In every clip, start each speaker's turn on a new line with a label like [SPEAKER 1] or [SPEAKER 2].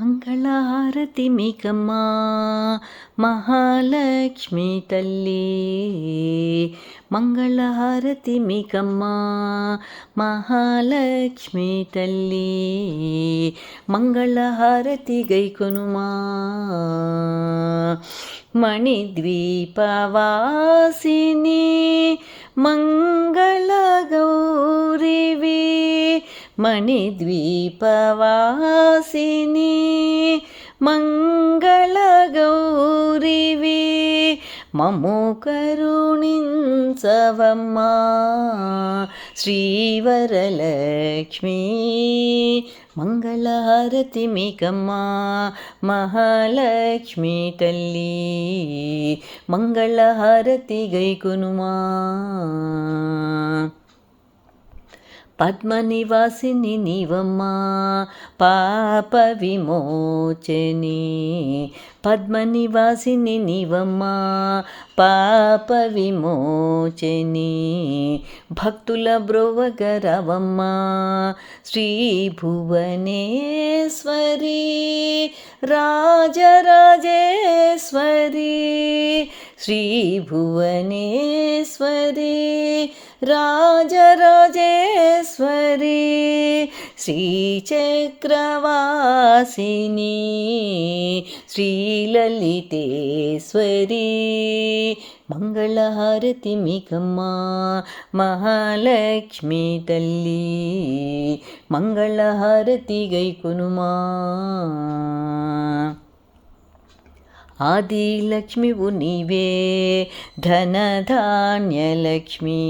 [SPEAKER 1] మంగళహారతి మీకమ్మా మహాలక్ష్మి తల్లి. మంగళహారతి మీకమ్మా మహాలక్ష్మి తల్లి. మంగళహారతి గైకొనుమా మణిద్వీపవాసిని మంగళ గౌరివి. మణిద్వీపవాసిని మంగళ గౌరివి. మము కరుణించవమ్మా శ్రీవరలక్ష్మి. మంగళహారతి మీకమ్మా మహాలక్ష్మి తల్లి. మంగళహారతి గైకొనుమా పద్మనివాసిని నీవమ్మా పాప విమోచని. పద్మనివాసిని నీవమ్మా పాప విమోచని. భక్తుల బ్రోవగరవమ్మా శ్రీ భువనేశ్వరి రాజరాజేశ్వరి. శ్రీ భువనేశ్వరి రాజరాజేశ్వరి. శ్రీచక్రవాసిని శ్రీలలితేశ్వరి. మంగళహారతి మీకమ్మా మహాలక్ష్మి తల్లి. మంగళహారతి గైకొనుమా ఆదిలక్ష్మివు నీవే ధనధాన్యలక్ష్మి.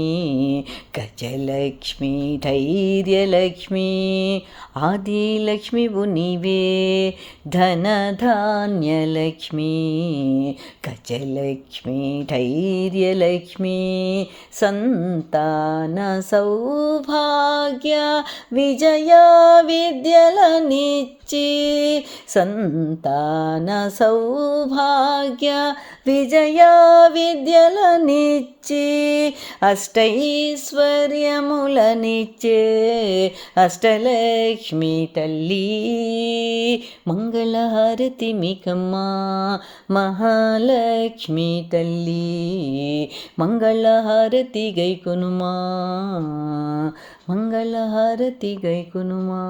[SPEAKER 1] గజలక్ష్మి ధైర్యలక్ష్మి. ఆదిలక్ష్మివు నీవే ధనధాన్యలక్ష్మి. గజలక్ష్మి ధైర్యలక్ష్మి. సంతాన సౌభాగ్య విజయ విద్యలనిచ్చి. సంతాన సౌభాగ్య విజయ విద్యలనిచ్చి. అష్టైశ్వర్యములనిచ్చే అష్టలక్ష్మి తల్లి. మంగళహారతి మీకమ్మా మహాలక్ష్మి తల్లి. మంగళహారతి గైకొనుమా మంగళహారతి గైకొనుమా.